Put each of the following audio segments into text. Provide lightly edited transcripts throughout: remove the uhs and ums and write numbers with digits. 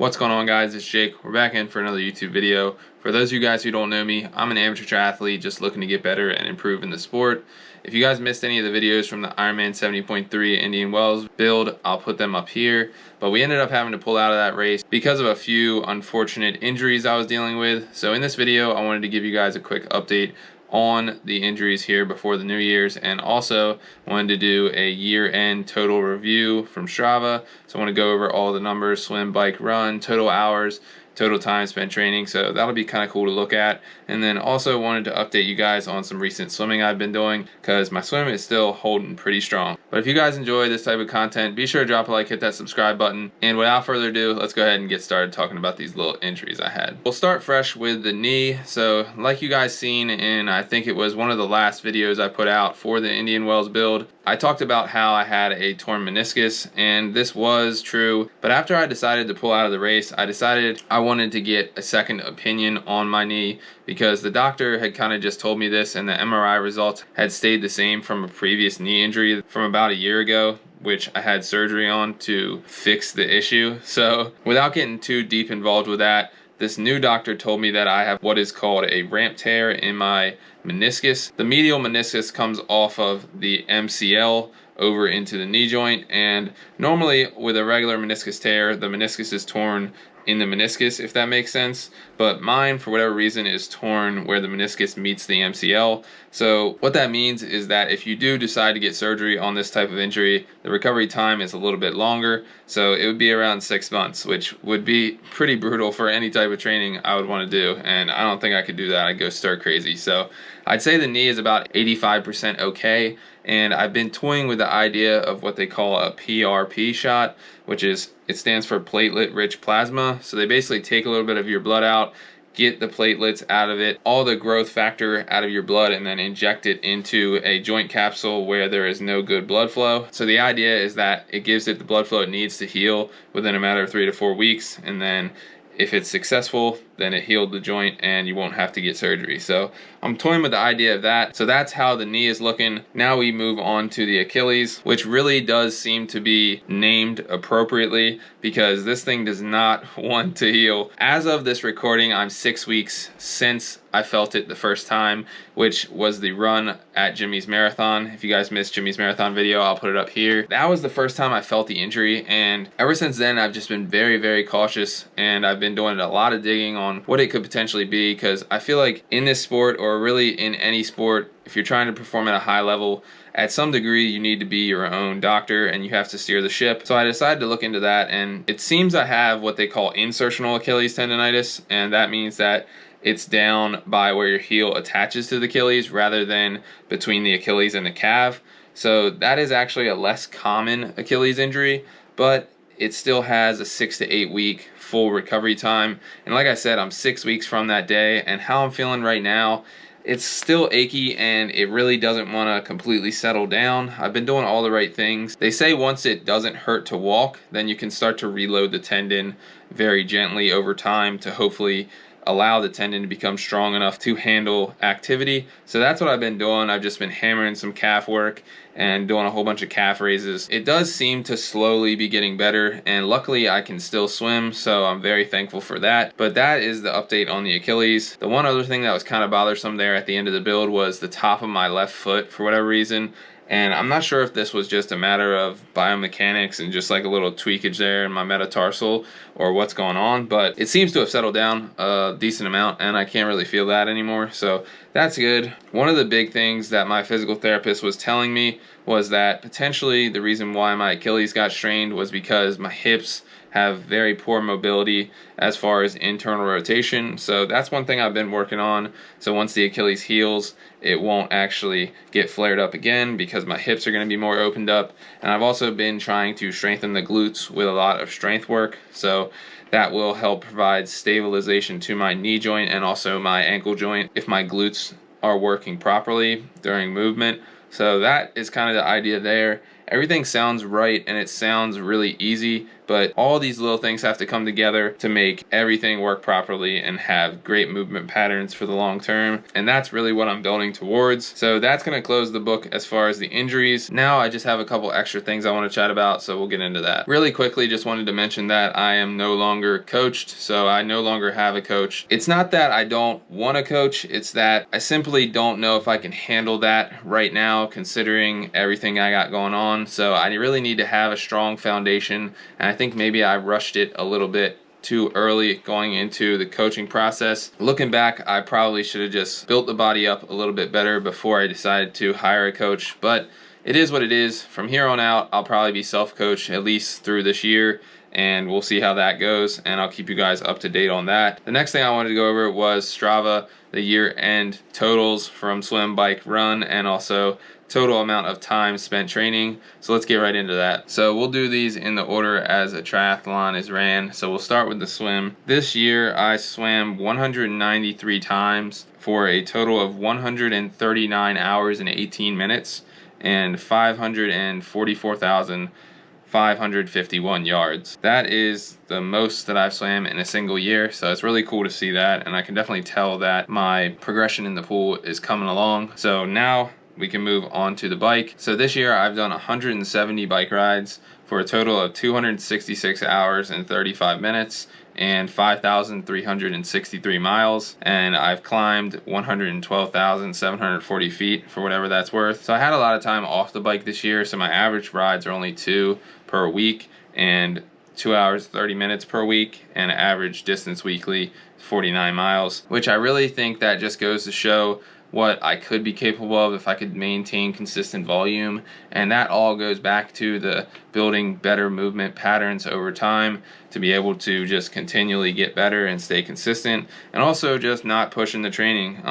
What's going on, guys? It's Jake. We're back in for another YouTube video. For those of you guys who don't know me, I'm an amateur triathlete just looking to get better and improve in the sport. If you guys missed any of the videos from the Ironman 70.3 Indian Wells build, I'll put them up here. But we ended up having to pull out of that race because of a few unfortunate injuries I was dealing with. So in this video, I wanted to give you guys a quick update on the injuries here before the New Year's, and also wanted to do a year-end total review from Strava. So I want to go over all the numbers: swim, bike, run, total hours, total time spent training. So that'll be kind of cool to look at. And then also wanted to update you guys on some recent swimming I've been doing, because my swim is still holding pretty strong. But if you guys enjoy this type of content, be sure to drop a like, hit that subscribe button, and without further ado, let's go ahead and get started talking about these little injuries I had. We'll start fresh with the knee. So like you guys seen in, I think it was one of the last videos I put out for the Indian Wells build, I talked about how I had a torn meniscus, and this was true. But after I decided to pull out of the race, I decided I wanted to get a second opinion on my knee, because the doctor had kind of just told me this, and the MRI results had stayed the same from a previous knee injury from about a year ago, which I had surgery on to fix the issue. So without getting too deep involved with that, this new doctor told me that I have what is called a ramp tear in my meniscus. The medial meniscus comes off of the MCL over into the knee joint, and normally with a regular meniscus tear, the meniscus is torn in the meniscus, if that makes sense. But mine, for whatever reason, is torn where the meniscus meets the MCL. So what that means is that if you do decide to get surgery on this type of injury, the recovery time is a little bit longer. So it would be around 6 months, which would be pretty brutal for any type of training I would want to do. And I don't think I could do that. I'd go stir crazy. So I'd say the knee is about 85% okay. And I've been toying with the idea of what they call a PRP shot, which is, it stands for platelet-rich plasma. So they basically take a little bit of your blood out, get the platelets out of it, all the growth factor out of your blood, and then inject it into a joint capsule where there is no good blood flow. So the idea is that it gives it the blood flow it needs to heal within a matter of 3 to 4 weeks, and then if it's successful, then it healed the joint and you won't have to get surgery. So I'm toying with the idea of that. So that's how the knee is looking. Now we move on to the Achilles, which really does seem to be named appropriately, because this thing does not want to heal. As of this recording, I'm 6 weeks since I felt it the first time, which was the run at Jimmy's Marathon. If you guys missed Jimmy's Marathon video, I'll put it up here. That was the first time I felt the injury, and ever since then I've just been very, very cautious, and I've been doing a lot of digging on what it could potentially be, because I feel like in this sport, or really in any sport, if you're trying to perform at a high level, at some degree you need to be your own doctor and you have to steer the ship. So I decided to look into that, and it seems I have what they call insertional Achilles tendonitis, and that means that it's down by where your heel attaches to the Achilles rather than between the Achilles and the calf. So that is actually a less common Achilles injury, but it still has a 6 to 8 week full recovery time. And like I said, I'm 6 weeks from that day, and how I'm feeling right now, it's still achy and it really doesn't want to completely settle down. I've been doing all the right things. They say once it doesn't hurt to walk, then you can start to reload the tendon very gently over time to hopefully allow the tendon to become strong enough to handle activity. So that's what I've been doing. I've just been hammering some calf work and doing a whole bunch of calf raises. It does seem to slowly be getting better, and luckily I can still swim, so I'm very thankful for that. But that is the update on the Achilles. The one other thing that was kind of bothersome there at the end of the build was the top of my left foot for whatever reason. And I'm not sure if this was just a matter of biomechanics and just like a little tweakage there in my metatarsal, or what's going on, but it seems to have settled down a decent amount and I can't really feel that anymore, so that's good. One of the big things that my physical therapist was telling me was that potentially the reason why my Achilles got strained was because my hips have very poor mobility as far as internal rotation. So that's one thing I've been working on. So once the Achilles heals, it won't actually get flared up again, because my hips are going to be more opened up. And I've also been trying to strengthen the glutes with a lot of strength work. So that will help provide stabilization to my knee joint and also my ankle joint if my glutes are working properly during movement. So that is kind of the idea there. Everything sounds right and it sounds really easy, but but all these little things have to come together to make everything work properly and have great movement patterns for the long term, and that's really what I'm building towards. So that's going to close the book as far as the injuries. Now I just have a couple extra things I want to chat about, so we'll get into that. Really quickly, just wanted to mention that I am no longer coached, so I no longer have a coach. It's not that I don't want to coach, it's that I simply don't know if I can handle that right now considering everything I got going on. So I really need to have a strong foundation, and I think maybe I rushed it a little bit too early going into the coaching process. Looking back, I probably should have just built the body up a little bit better before I decided to hire a coach, but it is what it is. From here on out, I'll probably be self-coached at least through this year, and we'll see how that goes, and I'll keep you guys up to date on that. The next thing I wanted to go over was Strava, the year-end totals from swim, bike, run, and also total amount of time spent training. So let's get right into that. So we'll do these in the order as a triathlon is ran. So we'll start with the swim. This year I swam 193 times for a total of 139 hours and 18 minutes and 544,551 yards. That is the most that I've swam in a single year, so it's really cool to see that, and I can definitely tell that my progression in the pool is coming along. So now we can move on to the bike. So this year I've done 170 bike rides for a total of 266 hours and 35 minutes and 5,363 miles, and I've climbed 112,740 feet for whatever that's worth. So I had a lot of time off the bike this year, so my average rides are only 2 per week and 2 hours 30 minutes per week, and average distance weekly 49 miles, which I really think that just goes to show what I could be capable of if I could maintain consistent volume. And that all goes back to the building better movement patterns over time to be able to just continually get better and stay consistent, and also just not pushing the training,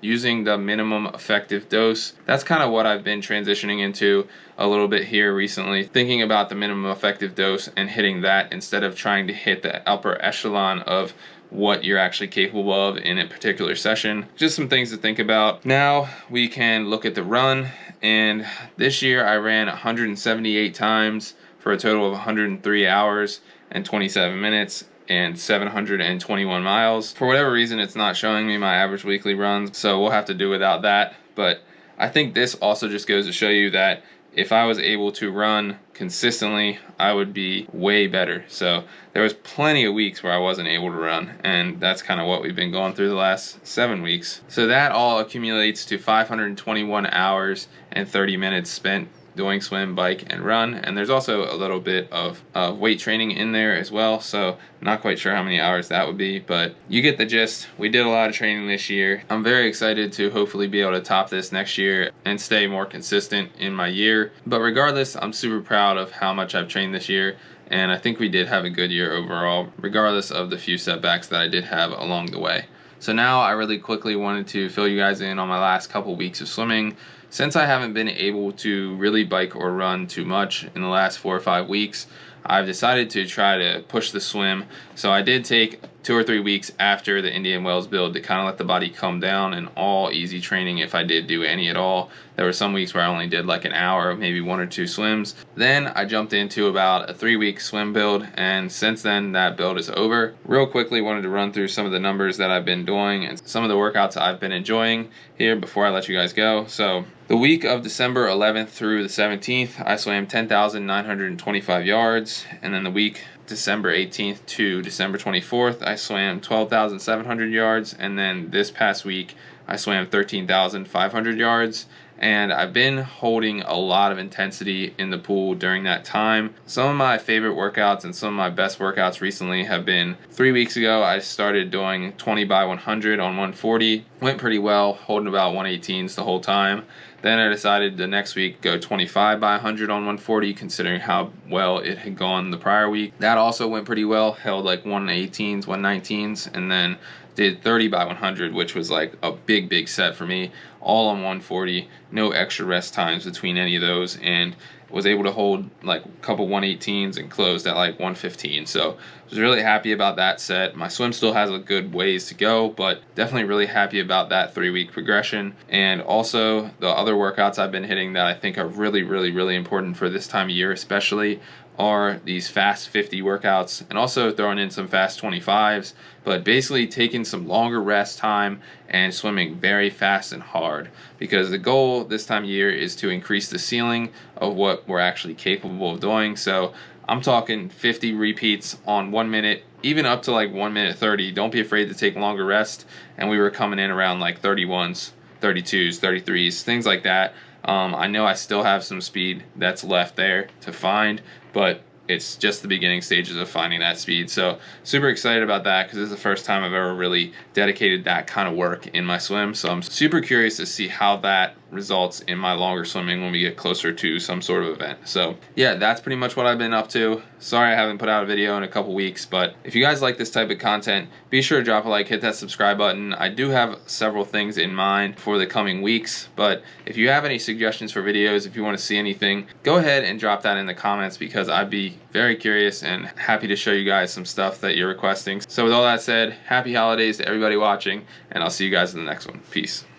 using the minimum effective dose. That's kind of what I've been transitioning into a little bit here recently, thinking about the minimum effective dose and hitting that instead of trying to hit the upper echelon of what you're actually capable of in a particular session. Just some things to think about. Now we can look at the run, and this year I ran 178 times for a total of 103 hours and 27 minutes and 721 miles. For whatever reason, it's not showing me my average weekly runs, so we'll have to do without that. But I think this also just goes to show you that if I was able to run consistently, I would be way better. So there was plenty of weeks where I wasn't able to run, and that's kind of what we've been going through the last 7 weeks. So that all accumulates to 521 hours and 30 minutes spent doing swim, bike, and run. And there's also a little bit of weight training in there as well, so not quite sure how many hours that would be, but you get the gist. We did a lot of training this year. I'm very excited to hopefully be able to top this next year and stay more consistent in my year. But regardless, I'm super proud of how much I've trained this year, and I think we did have a good year overall, regardless of the few setbacks that I did have along the way. So now I really quickly wanted to fill you guys in on my last couple weeks of swimming. Since I haven't been able to really bike or run too much in the last 4 or 5 weeks, I've decided to try to push the swim. So I did take 2 or 3 weeks after the Indian Wells build to kind of let the body calm down, and all easy training if I did do any at all. There were some weeks where I only did like an hour, maybe 1 or 2 swims. Then I jumped into about a 3-week swim build, and since then that build is over. Real quickly, wanted to run through some of the numbers that I've been doing and some of the workouts I've been enjoying here before I let you guys go. So the week of December 11th through the 17th, I swam 10,925 yards, and then the week December 18th to December 24th, I swam 12,700 yards, and then this past week I swam 13,500 yards. And I've been holding a lot of intensity in the pool during that time. Some of my favorite workouts and some of my best workouts recently have been 3 weeks ago. I started doing 20 by 100 on 140. Went pretty well, holding about 118s the whole time. Then I decided the next week go 25 by 100 on 140, considering how well it had gone the prior week. That also went pretty well, held like 118s, 119s, and then did 30 by 100, which was like a big set for me, all on 140, no extra rest times between any of those, and was able to hold like a couple 118s and closed at like 115. So I was really happy about that set. My swim still has a good ways to go, but definitely really happy about that 3-week progression. And also the other workouts I've been hitting that I think are really important for this time of year especially are these fast 50 workouts, and also throwing in some fast 25s, but basically taking some longer rest time and swimming very fast and hard, because the goal this time of year is to increase the ceiling of what we're actually capable of doing. So I'm talking 50 repeats on 1 minute, even up to like 1 minute 30. Don't be afraid to take longer rest. And we were coming in around like 31s, 32s, 33s, things like that. I know I still have some speed that's left there to find, but it's just the beginning stages of finding that speed. So super excited about that, because this is the first time I've ever really dedicated that kind of work in my swim. So I'm super curious to see how that results in my longer swimming when we get closer to some sort of event. So yeah, that's pretty much what I've been up to. Sorry I haven't put out a video in a couple weeks, but if you guys like this type of content, be sure to drop a like, hit that subscribe button. I do have several things in mind for the coming weeks, but if you have any suggestions for videos, if you want to see anything, go ahead and drop that in the comments, because I'd be very curious and happy to show you guys some stuff that you're requesting. So with all that said, happy holidays to everybody watching, and I'll see you guys in the next one. Peace.